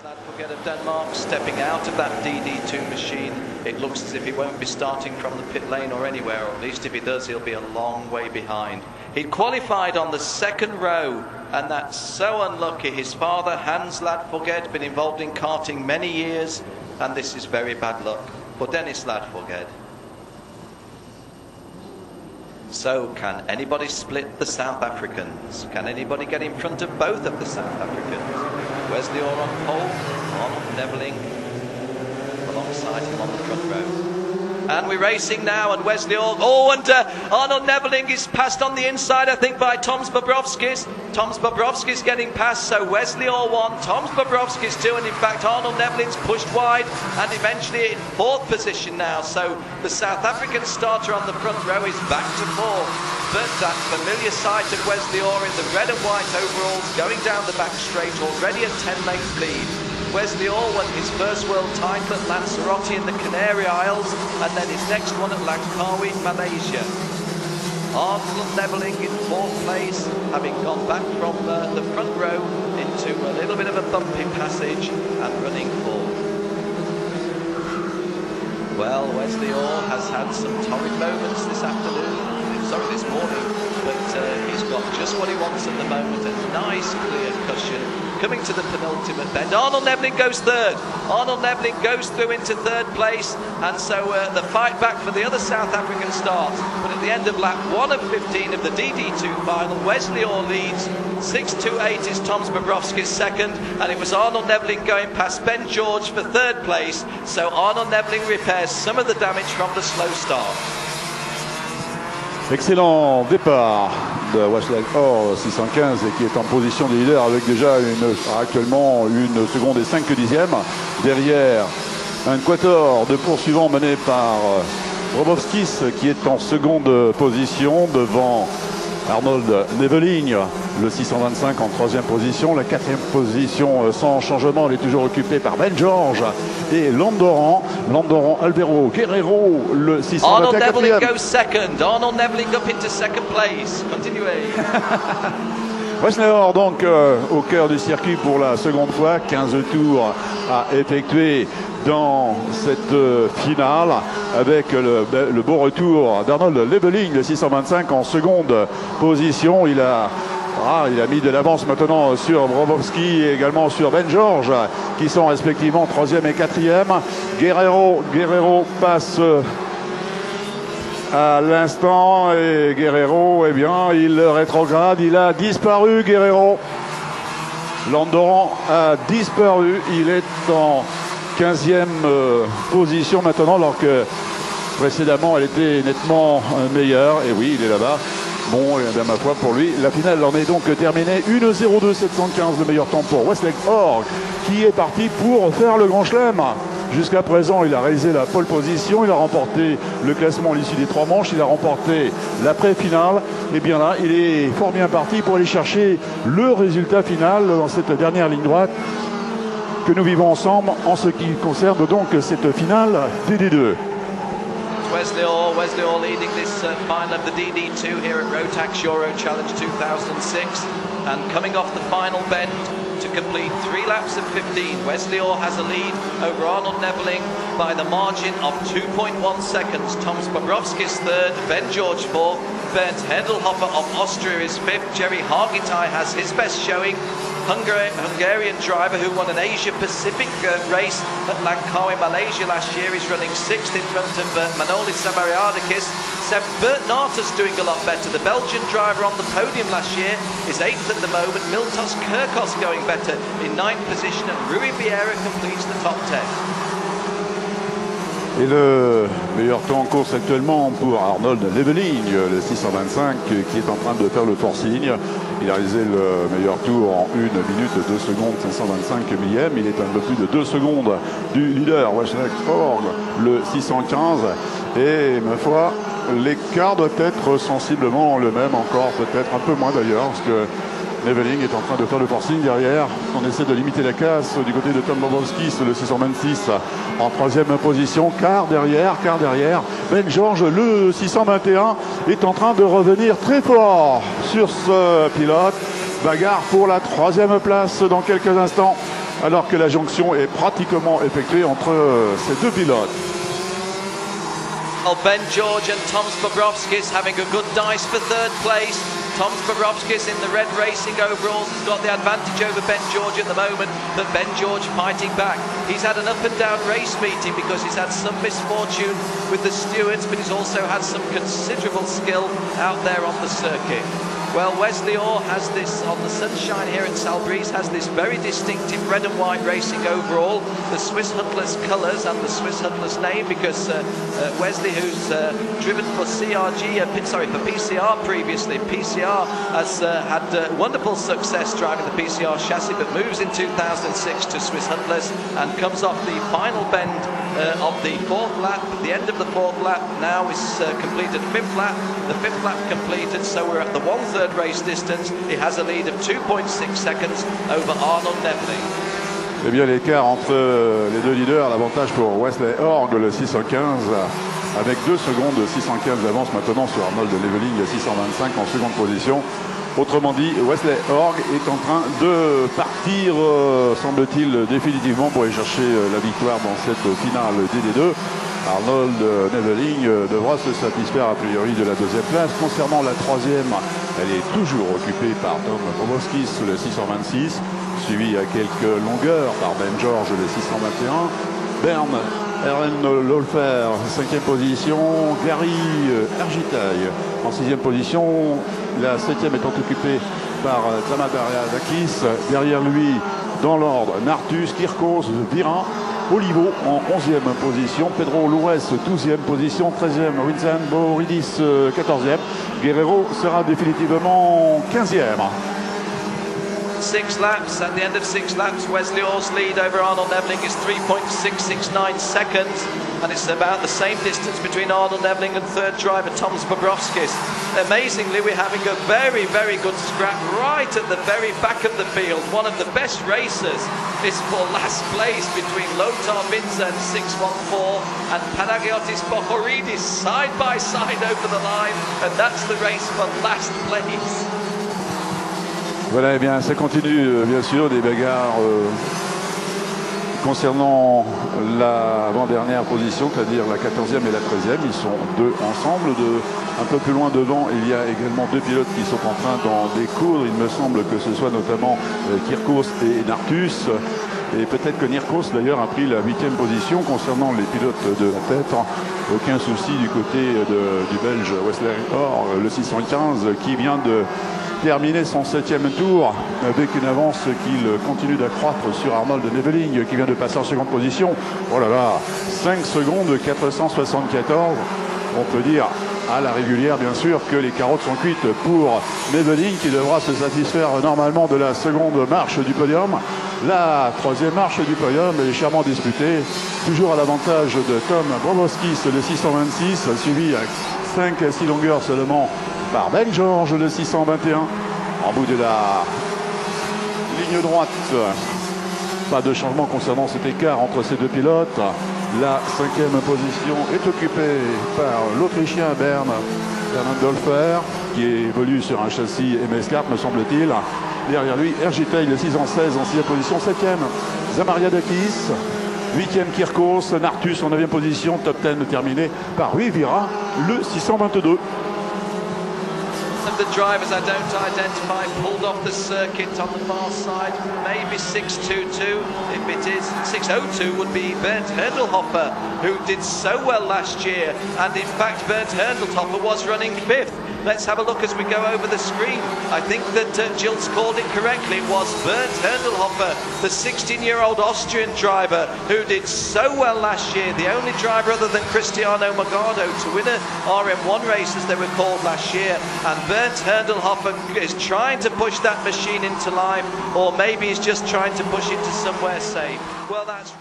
Slad of Denmark stepping out of that DD2 machine. It looks as if he won't be starting from the pit lane or anywhere, or at least if he does, he'll be a long way behind. He qualified on the second row, and that's so unlucky. His father, Hans Ladforged, been involved in karting many years, and this is very bad luck for Dennis Ladforged. So, can anybody split the South Africans? Can anybody get in front of both of the South Africans? Wesley Orr on pole, Arnold Neveling alongside him on the front row. And we're racing now, and Wesley Orr, Arnold Neveling is passed on the inside, I think, by Toms Bobrovskis. Toms Bobrovskis getting past, so Wesley Orr 1, Toms Bobrovskis 2, and in fact Arnold Neveling's pushed wide and eventually in fourth position now. So the South African starter on the front row is back to fourth. But that familiar sight of Wesley Orr in the red and white overalls going down the back straight, already a 10-length lead. Wesley Orr won his first world title at Lanzarote in the Canary Isles, and then his next one at Langkawi, Malaysia. Arnold Neveling in fourth place, having gone back from the front row into a little bit of a bumpy passage and running forward. Well, Wesley Orr has had some torrid moments this morning, but he's got just what he wants at the moment, a nice clear cushion. Coming to the penultimate bend, Arnold Neveling goes third. Arnold Neveling goes through into third place, and so the fight back for the other South African starts. But at the end of lap 1 of 15 of the DD2 final, Wesley Orr leads. 6.28 is Toms Bobrovskis second, and it was Arnold Neveling going past Ben George for third place. So Arnold Neveling repairs some of the damage from the slow start. Excellent départ de Wesley Orr 615 et qui est en position de leader avec déjà actuellement 1 seconde et 5 dixièmes. Derrière un quator de poursuivants mené par Bobrovskis qui est en seconde position devant Arnold Neveling, le 625 en troisième position. La quatrième position sans changement, elle est toujours occupée par Ben George et Landoran Alvaro Guerrero, le 621. Arnold Neveling goes second. Arnold Neveling up into second place. Continuez. Wesley Orr donc au cœur du circuit pour la seconde fois, 15 tours à effectuer dans cette finale avec le beau retour d'Arnold Neveling, le 625 en seconde position. Il a mis de l'avance maintenant sur Bobrovski et également sur Ben George qui sont respectivement 3e et 4e. Guerrero passe à l'instant et Guerrero, eh bien, il rétrograde, il a disparu Guerrero. Landoran a disparu, il est en 15e position maintenant alors que précédemment elle était nettement meilleure. Et oui, il est là-bas. Bon, et bien ma foi pour lui, la finale en est donc terminée. 1.02.715, le meilleur temps pour Wesley Orr qui est parti pour faire le Grand Chelem. Jusqu'à présent, il a réalisé la pole position, il a remporté le classement à l'issue des 3 manches, il a remporté la pré-finale. Et bien là, il est fort bien parti pour aller chercher le résultat final dans cette dernière ligne droite que nous vivons ensemble en ce qui concerne donc cette finale DD2. Wesley Orr leading this final of the DD2 here at Rotax Euro Challenge 2006, and coming off the final bend to complete 3 laps of 15. Wesley Orr has a lead over Arnold Neveling by the margin of 2.1 seconds. Toms Bobrovskis third, Ben George fourth, Bernd Hendelhofer of Austria is fifth, Jerry Hargitay has his best showing. Hungarian driver who won an Asia-Pacific race at Langkawi, Malaysia last year is running 6th in front of Manolis Samariadakis. Bert Narta's doing a lot better. The Belgian driver on the podium last year is 8th at the moment. Miltos Kirkos going better in 9th position, and Rui Vieira completes the top 10. Et le meilleur temps en course actuellement pour Arnold Neveling, le 625, qui est en train de faire le forcing. Il a réalisé le meilleur tour en 1 minute 2 secondes 525 millième. Il est un peu plus de 2 secondes du leader Wesley Orr, le 615. Et ma foi, l'écart doit être sensiblement le même, encore peut-être un peu moins d'ailleurs, parce que Neveling est en train de faire le forcing derrière. On essaie de limiter la casse du côté de Tom Bobrovskis, le 626 en 3e position, quart derrière. Ben George, le 621, est en train de revenir très fort sur ce pilote. Bagarre pour la 3e place dans quelques instants. alors que la jonction est pratiquement effectuée entre ces deux pilotes. Well, Ben George and Toms Bobrovskis having a good dice for third place. Toms Bobrovskis in the red racing overalls has got the advantage over Ben George at the moment, but Ben George fighting back. He's had an up and down race meeting because he's had some misfortune with the stewards, but he's also had some considerable skill out there on the circuit. Well, Wesley Orr has this, on the sunshine here at Salbris, has this very distinctive red and white racing overall, the Swiss Huntler's colours and the Swiss Huntler's name, because Wesley, who's driven for for PCR previously, PCR has had wonderful success driving the PCR chassis, but moves in 2006 to Swiss Huntler's and comes off the final bend of the fourth lap. The end of the fourth lap now is completed fifth lap. The fifth lap completed, so we're at the 1/3 race distance. He has a lead of 2.6 seconds over Arnold Neveling. Eh bien, l'écart entre les deux leaders, l'avantage pour Wesley Orr, le 615, avec 2 secondes, 615 d'avance maintenant sur Arnold Neveling, 625 en seconde position. Autrement dit, Wesley Orr est en train de partir, semble-t-il, définitivement pour aller chercher la victoire dans cette finale DD2. Arnold Neveling devra se satisfaire a priori de la deuxième place. Concernant la troisième, elle est toujours occupée par Tom Bobrovskis, le 626, suivi à quelques longueurs par Ben George, le 621. Bern Lolfer, 5e position. Gary Ergitaille en 6e position. La 7e étant occupée par Zamadariadakis. Derrière lui, dans l'ordre, Nartus, Kirkos, Virin. Olivo en 11e position, Pedro Loures 12e position, 13e Vincent Boridis 14e. Guerrero sera définitivement 15e. 6 laps, at the end of 6 laps, Wesley Orr's lead over Arnold Neveling is 3.669 seconds, and it's about the same distance between Arnold Neveling and third driver Toms Bobrovskis. Amazingly, we're having a very, very good scrap right at the very back of the field. One of the best racers is for last place between Lothar Vincent 614 and Panagiotis Bochoridis side by side over the line, and that's the race for last place. Voilà, eh bien, ça continue, bien sûr, des bagarres concernant l'avant-dernière position, c'est-à-dire la 14e et la 13e. Ils sont deux ensemble. Un peu plus loin devant, il y a également deux pilotes qui sont en train d'en découdre. Il me semble que ce soit notamment Kirkos et Nartus. Et peut-être que Nirkos, d'ailleurs, a pris la 8e position. Concernant les pilotes de la tête, aucun souci du côté du Belge Wesley Orr, le 615, qui vient de terminer son 7e tour avec une avance qu'il continue d'accroître sur Arnold Neveling, qui vient de passer en seconde position. Oh là là, 5 secondes 474. On peut dire à la régulière, bien sûr, que les carottes sont cuites pour Neveling, qui devra se satisfaire normalement de la seconde marche du podium. La troisième marche du podium est légèrement disputée, toujours à l'avantage de Tom Bobrovskis, le 626, suivi à 5 à 6 longueurs seulement par Ben George, le 621. En bout de la ligne droite, pas de changement concernant cet écart entre ces deux pilotes. La 5e position est occupée par l'Autrichien Bernhard Dolfer, qui évolue sur un châssis MS4, me semble-t-il. Derrière lui, Ergitaille, le 616 en 6e position, 7e Zamariadakis, 8e Kirkos, Nartus en 9e position, top 10 terminé par Vira, le 622. Of the drivers I don't identify pulled off the circuit on the far side, maybe 622. If it is 602 would be Bernd Hörndelhofer, who did so well last year, and in fact Bernd Hörndelhofer was running 5th. Let's have a look as we go over the screen. I think that Gilles called it correctly. It was Bernd Hörndelhofer, the 16-year-old Austrian driver who did so well last year, the only driver other than Cristiano Magado to win a RM1 race as they were called last year. And Bernd Hörndelhofer is trying to push that machine into life, or maybe he's just trying to push it to somewhere safe. Well, that's